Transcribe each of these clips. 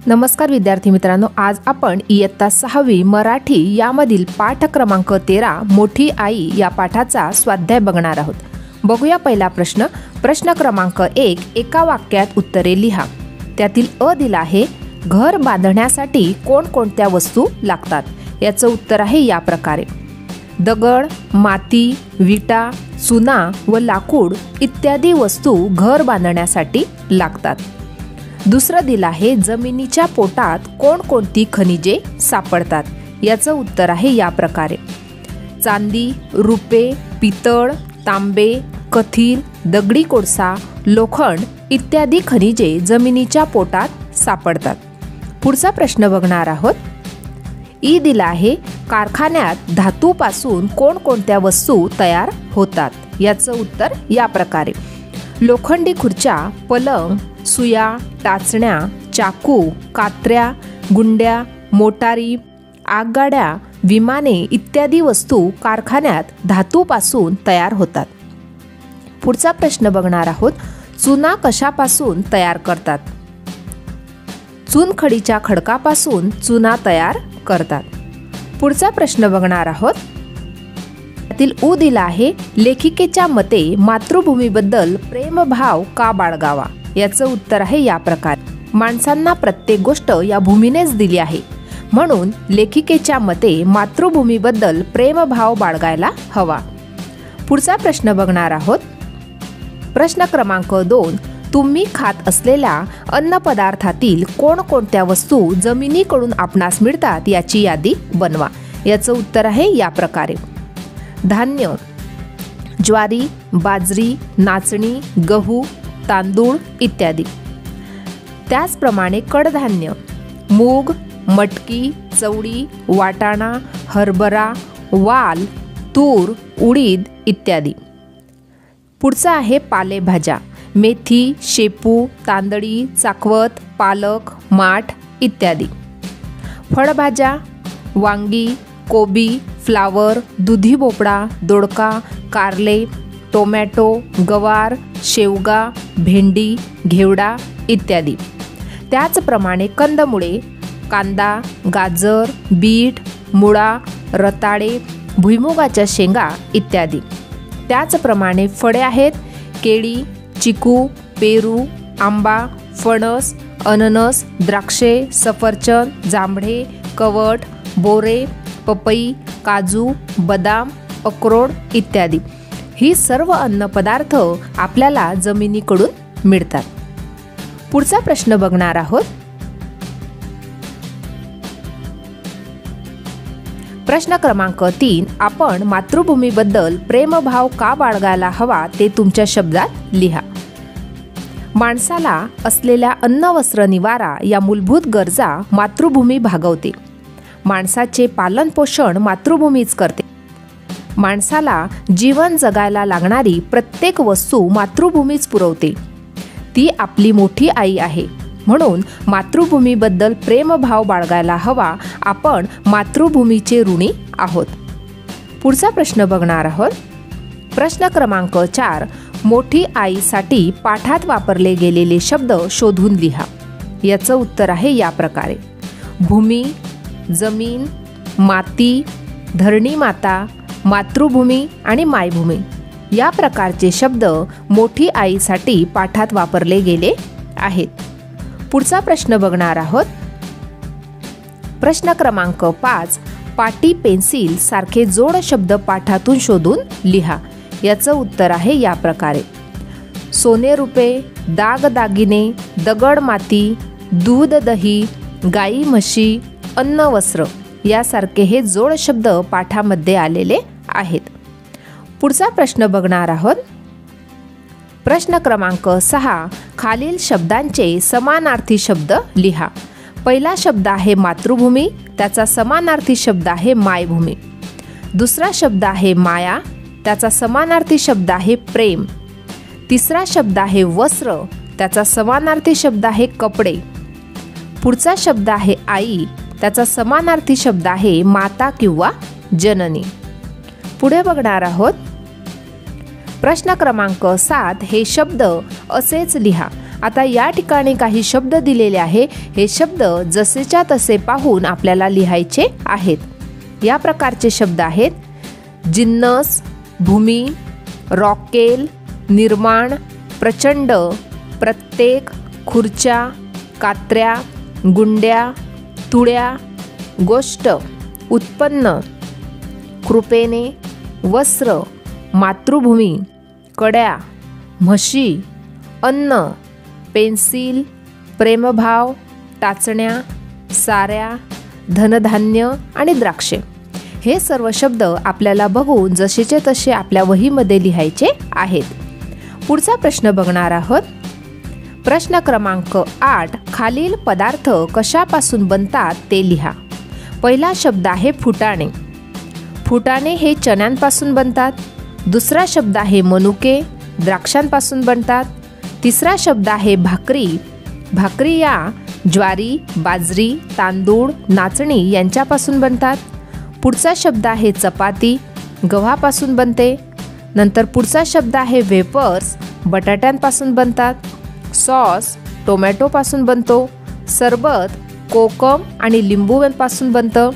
नमस्कार विद्यार्थी मित्रांनो, आज आपण इयत्ता 6वी मराठी यामधील पाठ क्रमांक 13 मोठी आई या पाठाचा स्वाध्याय बघणार आहोत। बघूया पहिला प्रश्न। प्रश्न क्रमांक 1, एका वाक्यात उत्तरे लिहा। त्यातील अ दिला आहे, घर बांधण्यासाठी कोणकोणत्या वस्तू लागतात? याचं उत्तर आहे या प्रकारे: दगड, माती, विटा, चुना व लाकूड इत्यादी वस्तू घर बांधण्यासाठी लागतात। दुसरं दिलं आहे, जमिनीच्या पोटात कोणकोणती खनिजे सापडतात? याचं उत्तर आहे या प्रकारे: चांदी, रुपे, पितळ, तांबे, कथील, दगडी कोळसा, लोखंड इत्यादी खनिजे जमिनीच्या पोटात सापडतात। पुढचा प्रश्न बघणार आहोत। ई दिला आहे, कारखान्यात धातूपासून कोणकोणत्या वस्तू तयार होतात? याचं उत्तर या प्रकारे: लोखंडी खुर्च्या, पलंग, सुया, टाचण्या, चाकू, कात्र्या, गुंड्या, मोटारी, आगगाड्या, विमाने इत्यादी वस्तू कारखान्यात धातूपासून तयार होतात। पुढचा प्रश्न बघणार आहोत। चुना कशापासून तयार करतात? चुनखडीच्या खडकापासून चुना तयार करतात। पुढचा प्रश्न बघणार आहोत। त्यातील उ दिला आहे, लेखिकेच्या मते मातृभूमीबद्दल प्रेमभाव का बाळगावा? याचं उत्तर आहे या प्रकारे: माणसांना प्रत्येक गोष्ट या भूमीनेच दिली आहे, म्हणून लेखिकेच्या मते मातृभूमीबद्दल प्रेमभाव बाळगायला हवा। पुढचा प्रश्न बघणार आहोत। प्रश्न क्रमांक 2, तुम्ही खात असलेल्या अन्नपदार्थातील कोणकोणत्या वस्तू जमिनीकडून आपणास मिळतात याची यादी बनवा। याचं उत्तर आहे या प्रकारे: धान्य, ज्वारी, बाजरी, नाचणी, गहू, तांदूळ इत्यादी। त्याचप्रमाणे कडधान्य, मूग, मटकी, चवळी, वाटाणा, हरभरा, वाल, तूर, उडीद इत्यादी। पुढचा आहे पालेभाज्या, मेथी, शेपू, तांदळी, चाकवत, पालक, माठ इत्यादी। फळभाज्या, वांगी, कोबी, फ्लावर, दुधी भोपळा, दोडका, कारले, टोमॅटो, गवार, शेवगा, भेंडी, घेवडा इत्यादी। त्याचप्रमाणे कंदमुळे, कांदा, गाजर, बीट, मुळा, रताळे, भुईमुगाच्या शेंगा इत्यादी। त्याचप्रमाणे फळे आहेत, केळी, चिकू, पेरू, आंबा, फणस, अननस, द्राक्षे, सफरचंद, जांभळे, कवठ, बोरे, पपई, काजू, बदाम, अक्रोड इत्यादी। ही सर्व अन्नपदार्थ आपल्याला जमिनीकडून मिळतात। पुढचा प्रश्न बघणार आहोत। प्रश्न क्रमांक 3, आपण मातृभूमीबद्दल प्रेमभाव का बाळगायला हवा ते तुमच्या शब्दात लिहा। माणसाला असलेल्या अन्न, वस्त्र, निवारा या मूलभूत गरजा मातृभूमी भागवते। माणसाचे पालन पोषण मातृभूमीच करते। माणसाला जीवन जगायला लागणारी प्रत्येक वस्तू मातृभूमीच पुरवते। ती आपली मोठी आई आहे, म्हणून मातृभूमीबद्दल प्रेमभाव बाळगायला हवा। आपण मातृभूमीचे ऋणी आहोत। पुढचा प्रश्न बघणार आहोत। प्रश्न क्रमांक 4, मोठी आईसाठी पाठात वापरले गेलेले शब्द शोधून लिहा। याचं उत्तर आहे या प्रकारे: भूमी, जमीन, माती, धरणी माता, मातृभूमी आणि मायभूमी या प्रकारचे शब्द मोठी आईसाठी पाठात वापरले गेले आहेत। पुढचा प्रश्न बघणार आहोत। प्रश्न क्रमांक 5, पाटी, पेन्सिल सारखे जोड शब्द पाठातून शोधून लिहा। याचं उत्तर आहे या प्रकारे: सोने, रुपे, दाग, दागिने, दगड, माती, दूध, दही, गाई, म्हशी, अन्न, वस्त्र यासारखे हे जोड शब्द पाठामध्ये आलेले आहेत। पुढचा प्रश्न बघणार आहोत। प्रश्न क्रमांक 6, खालील शब्दांचे समानार्थी शब्द लिहा। पहिला शब्द आहे मातृभूमी, त्याचा समानार्थी शब्द आहे मायभूमी। दुसरा शब्द आहे माया, त्याचा समानार्थी शब्द आहे प्रेम। तिसरा शब्द आहे वस्त्र, त्याचा समानार्थी शब्द आहे कपडे। पुढचा शब्द आहे आई, त्याचा समानार्थी शब्द आहे माता किंवा जननी। पुढे बघणार आहोत। प्रश्न क्रमांक 7, हे शब्द असेच लिहा आता या ठिकाणी काही शब्द दिलेले आहे, हे शब्द जसेच्या तसे पाहून आपल्याला लिहायचे आहेत। या प्रकारचे शब्द आहेत जिन्नस, भूमी, रॉकेल, निर्माण, प्रचंड, प्रत्येक, खुर्च्या, कात्र्या, गुंड्या, तुळ्या, गोष्ट, उत्पन्न, कृपेने, वस्त्र, मातृभूमी, कड्या, म्हशी, अन्न, पेन्सिल, प्रेमभाव, टाचण्या, साऱ्या, धनधान्य आणि द्राक्षे। हे सर्व शब्द आपल्याला बघून जसेचे तसे आपल्या वहीमध्ये लिहायचे आहेत। पुढचा प्रश्न बघणार आहोत। प्रश्न क्रमांक 8, खालील पदार्थ कशापासून बनतात ते लिहा। पहिला शब्द आहे फुटाणे। फुटाणे हे चण्यांपासून बनतात। दुसरा शब्द आहे मनुके, द्राक्षांपासून बनतात। तिसरा शब्द आहे भाकरी। भाकरी या ज्वारी, बाजरी, तांदूळ, नाचणी यांच्यापासून बनतात। पुढचा शब्द आहे चपाती, गव्हापासून बनते। नंतर पुढचा शब्द आहे वेपर्स, बटाट्यांपासून बनतात। सॉस टोमॅटोपासून बनतो। सरबत कोकम आणि लिंबूपासून बनतं।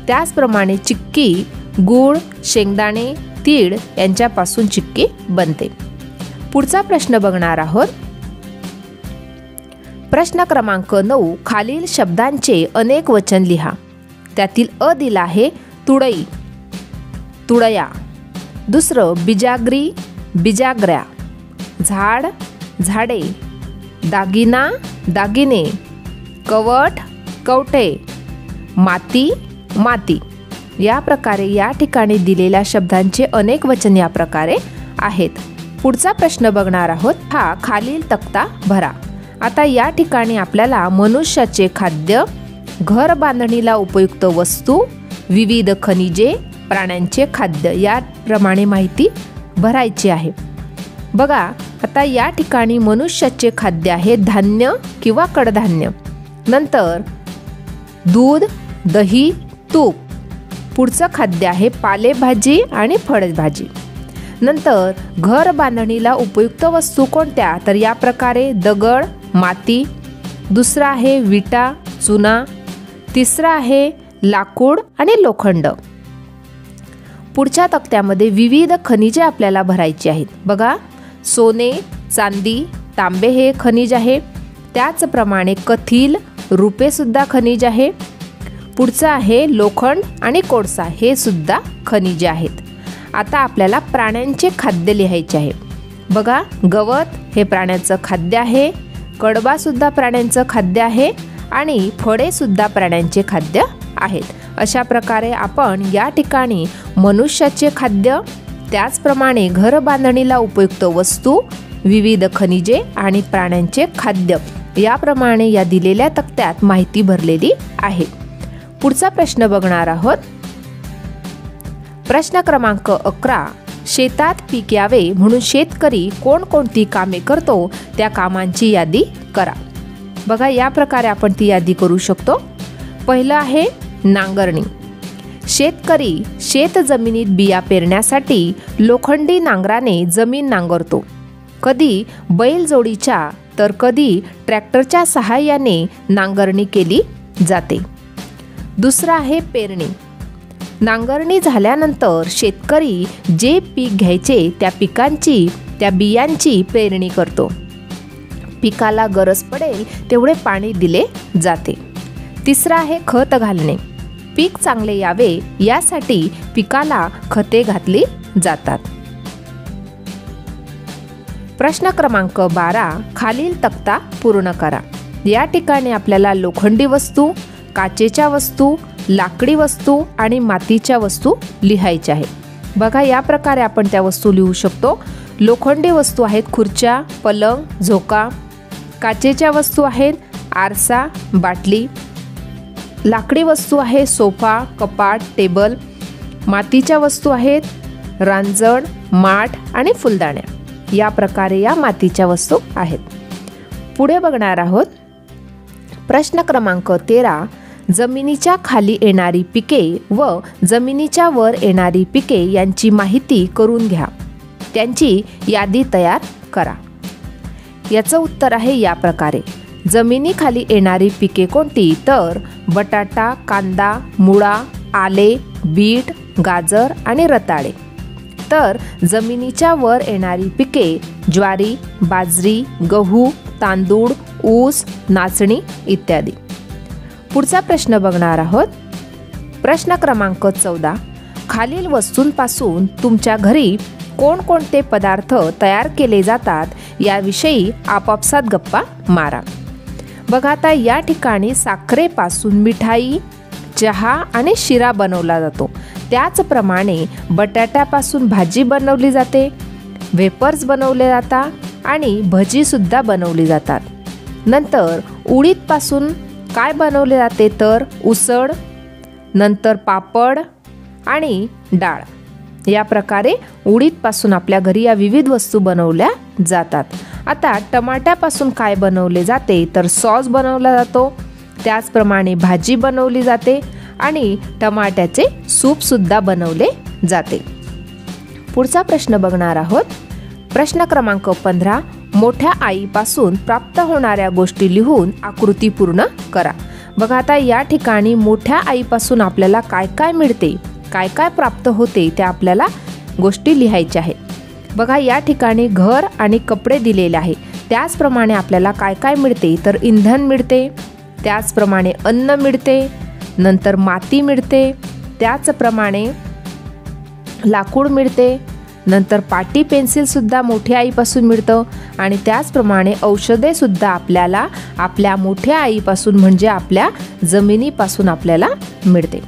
त्याचप्रमाणे चिक्की गूळ, शेंगदाणे, तीळ यांच्यापासून चिक्की बनते। पुढचा प्रश्न बघणार आहोत। प्रश्न क्रमांक 9, खालील शब्दांचे अनेक वचन लिहा। त्यातील अ दिला आहे तुळई, तुळया। दुसरं बिजागरी, बिजागऱ्या। झाड, झाडे। दागिना, दागिने। कवट, कवटे। माती, माती। या प्रकारे या ठिकाणी दिलेल्या शब्दांचे अनेक वचन या प्रकारे आहेत। पुढचा प्रश्न बघणार आहोत। हा खालील तक्ता भरा। आता या ठिकाणी आपल्याला मनुष्याचे खाद्य, घर बांधणीला उपयुक्त वस्तू, विविध खनिजे, प्राण्यांचे खाद्य याप्रमाणे माहिती भरायची आहे। बघा, आता या ठिकाणी मनुष्याचे खाद्य आहे धान्य किंवा कडधान्य। नंतर दूध, दही, तूप। पुढचं खाद्य आहे पालेभाजी आणि फळभाजी। नंतर घर बांधणीला उपयुक्त वस्तू कोणत्या, तर या प्रकारे दगड, माती। दुसरा आहे विटा, चुना। तिसरा आहे लाकूड आणि लोखंड। पुढच्या तक्त्यामध्ये विविध खनिजे आपल्याला भरायची आहेत। बघा, सोने, चांदी, तांबे हे खनिज आहे। त्याचप्रमाणे कथील, रुपे सुद्धा खनिज आहे। पुढचं आहे लोखंड आणि कोळसा, हे सुद्धा खनिजे आहेत। आता आपल्याला प्राण्यांचे खाद्य लिहायचे आहे। बघा, गवत हे प्राण्याचं खाद्य आहे। कडबा सुद्धा प्राण्यांचं खाद्य आहे आणि फळे सुद्धा प्राण्यांचे खाद्य आहेत। अशा प्रकारे आपण या ठिकाणी मनुष्याचे खाद्य, त्याचप्रमाणे घर बांधणीला उपयुक्त वस्तू, विविध खनिजे आणि प्राण्यांचे खाद्य याप्रमाणे या दिलेल्या तक्त्यात माहिती भरलेली आहे। पुढचा प्रश्न बघणार आहोत। प्रश्न क्रमांक 11, शेतात पीक यावे म्हणून शेतकरी कोणकोणती कामे करतो त्या कामांची यादी करा। बघा, या प्रकारे आपण ती यादी करू शकतो। पहिलं आहे नांगरणी। शेतकरी शेत जमिनीत बिया पेरण्यासाठी लोखंडी नांगराने जमीन नांगरतो। कधी बैलजोडीच्या तर कधी ट्रॅक्टरच्या सहाय्याने नांगरणी केली जाते। दुसरा आहे पेरणी। नांगरणी झाल्यानंतर शेतकरी जे पीक घ्यायचे त्या बियांची पेरणी करतो। पिकाला गरज पडेल तेवढे पाणी दिले जाते। तिसरा आहे खत घालणे। पीक चांगले यावे यासाठी पिकाला खते घातली जातात। प्रश्न क्रमांक 12, खालील तक्ता पूर्ण करा। या ठिकाणी आपल्याला लोखंडी वस्तू, काचेच्या वस्तू, लाकडी वस्तू आणि मातीच्या वस्तू लिहायच्या आहेत। बघा, या प्रकारे आपण त्या वस्तू लिहू शकतो। लोखंडी वस्तू आहेत खुर्च्या, पलंग, झोका। काचेच्या वस्तू आहेत आरसा, बाटली। लाकडी वस्तू आहे सोफा, कपाट, टेबल। मातीच्या वस्तू आहेत रांजण, माठ आणि फुलदाण्या। या प्रकारे या मातीच्या वस्तू आहेत। पुढे बघणार आहोत। प्रश्न क्रमांक 13, जमिनीच्या खाली येणारी पिके व जमिनीच्या वर येणारी पिके यांची माहिती करून घ्या। त्यांची यादी तयार करा। याचं उत्तर आहे या प्रकारे. जमिनीखाली येणारी पिके कोणती? तर बटाटा, कांदा, मुळा, आले, बीट, गाजर आणि रताळे. तर जमिनीच्या वर येणारी पिके ज्वारी, बाजरी, गहू, तांदूळ, ऊस, नाचणी इत्यादी. पुढचा प्रश्न बघणार आहोत. प्रश्न क्रमांक 14. खालील वस्तूंपासून तुमच्या घरी कोणकोणते पदार्थ तयार केले जातात याविषयी आपापसात गप्पा मारा. बघा आता या ठिकाणी साखरेपासून मिठाई, चहा आणि शिरा बनवला जातो. त्याचप्रमाणे बटाट्यापासून भाजी बनवली जाते, वेपर्स बनवले जातात आणि भजीसुद्धा बनवली जातात. नंतर उडीदपासून काय बनवले जाते? तर उसळ, नंतर पापड आणि डाळ. या प्रकारे उडीदपासून आपल्या घरी या विविध वस्तू बनवल्या जातात. आता टमाट्यापासून काय बनवले जाते? तर सॉस बनवला जातो. त्याचप्रमाणे भाजी बनवली जाते आणि टमाट्याचे सूपसुद्धा बनवले जाते. पुढचा प्रश्न बघणार आहोत. प्रश्न क्रमांक 15. मोठ्या आईपासून प्राप्त होणाऱ्या गोष्टी लिहून आकृती पूर्ण करा. बघा आता या ठिकाणी मोठ्या आईपासून आपल्याला काय काय मिळते, काय काय प्राप्त होते त्या आपल्याला गोष्टी लिहायच्या आहेत. बघा या ठिकाणी घर आणि कपडे दिलेले आहे. त्याचप्रमाणे आपल्याला काय काय मिळते? तर इंधन मिळते, त्याचप्रमाणे अन्न मिळते, नंतर माती मिळते, त्याचप्रमाणे लाकूड मिळते, नंतर पाटी पेन्सिलसुद्धा मोठ्या आईपासून मिळतं आणि त्याचप्रमाणे औषधेसुद्धा आपल्याला आपल्या मोठ्या आईपासून म्हणजे आपल्या जमिनीपासून आपल्याला मिळते.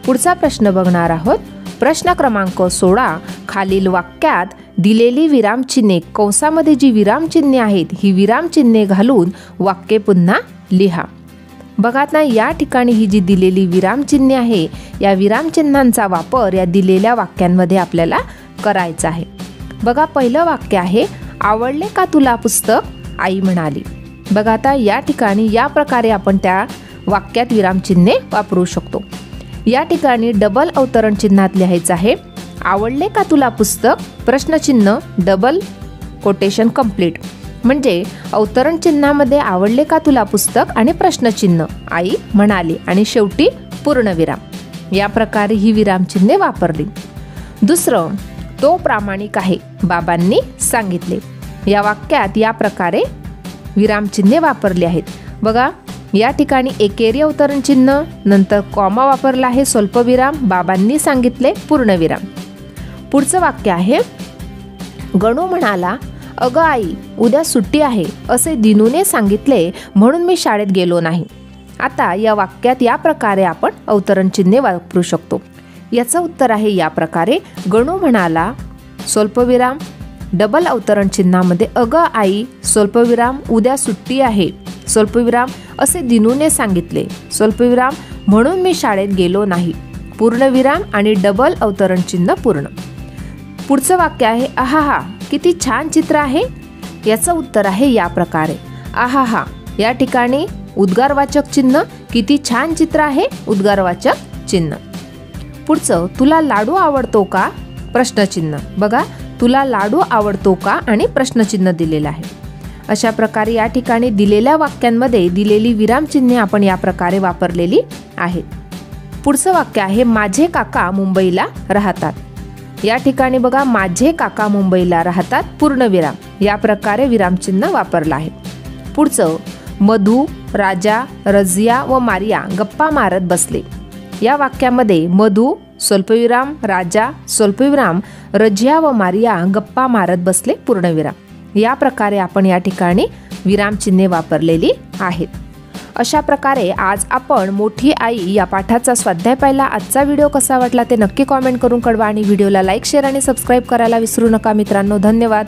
पुढचा प्रश्न बघणार आहोत. प्रश्न क्रमांक 16. खालील वाक्यात दिलेली विरामचिन्हे, कंसामध्ये जी विरामचिन्हे आहेत ही विरामचिन्हे घालून वाक्य पुन्हा लिहा. बघा ना या ठिकाणी ही जी दिलेली विरामचिन्हे आहे या विरामचिन्हांचा वापर या दिलेल्या वाक्यांमध्ये आपल्याला करायचा आहे. बघा पहिलं वाक्य आहे, आवडले का तुला पुस्तक? आई म्हणाली. बघा आता या ठिकाणी या प्रकारे आपण त्या वाक्यात विरामचिन्हे वापरू शकतो. या ठिकाणी डबल अवतरण चिन्हात लिहायचं आहे, आवडले का तुला पुस्तक? प्रश्नचिन्ह डबल कोटेशन कंप्लीट. म्हणजे अवतरण चिन्हामध्ये आवडले का तुला पुस्तक आणि प्रश्नचिन्ह आई म्हणाली आणि शेवटी पूर्णविराम. या प्रकारे ही विरामचिन्हे वापरली. दुसरं, तो प्रामाणिक आहे बाबांनी सांगितले. या वाक्यात या प्रकारे विरामचिन्हे वापरली आहेत. बघा या ठिकाणी एकेरी अवतरण चिन्ह, नंतर कॉमा वापरला आहे, स्वल्पविराम, बाबांनी सांगितले, पूर्णविराम. पुढचं वाक्य आहे, गणू म्हणाला, अगं आई उद्या सुट्टी आहे असे दिनूने सांगितले म्हणून मी शाळेत गेलो नाही. आता या वाक्यात या प्रकारे आपण अवतरण चिन्हे वापरू शकतो. याचं उत्तर आहे या प्रकारे, गणू म्हणाला, स्वल्पविराम, डबल अवतरण चिन्हामध्ये अगं आई, स्वल्पविराम, उद्या सुट्टी आहे, स्वल्पविराम, असे दिनूने सांगितले, स्वल्पविराम, म्हणून मी शाळेत गेलो नाही, पूर्णविराम आणि डबल अवतरण चिन्ह पूर्ण. पुढचं वाक्य आहे, आहाहा किती छान चित्र आहे. याचं उत्तर आहे या प्रकारे, आहाहा. या ठिकाणी उद्गारवाचक चिन्ह, किती छान चित्र आहे, उद्गारवाचक चिन्ह. पुढचं, तुला लाडू आवडतो का? प्रश्नचिन्ह. बघा तुला लाडू आवडतो का आणि प्रश्नचिन्ह दिलेलं आहे. अशा प्रकारे या ठिकाणी दिलेल्या वाक्यांमध्ये दिलेली विरामचिन्हे आपण या प्रकारे वापरलेली आहेत. पुढचं वाक्य आहे, माझे काका मुंबईला राहतात. या ठिकाणी बघा माझे काका मुंबईला राहतात, पूर्णविराम. या प्रकारे विरामचिन्ह वापरलं आहे. पुढचं, मधू, राजा, रजिया व मारिया गप्पा मारत बसले. या वाक्यामध्ये मधू, स्वल्पविराम, राजा, स्वल्पविराम, रजिया व मारिया गप्पा मारत बसले, पूर्णविराम. या प्रकारे आपण या ठिकाणी विरामचिन्हे वापरलेली आहेत. अशा प्रकारे आज आपण मोठी आई या पाठाचा स्वाध्याय पाहिला. आजचा व्हिडिओ कसा वाटला ते नक्की कॉमेंट करून कळवा आणि व्हिडिओला लाईक, शेअर आणि सबस्क्राईब करायला विसरू नका मित्रांनो. धन्यवाद.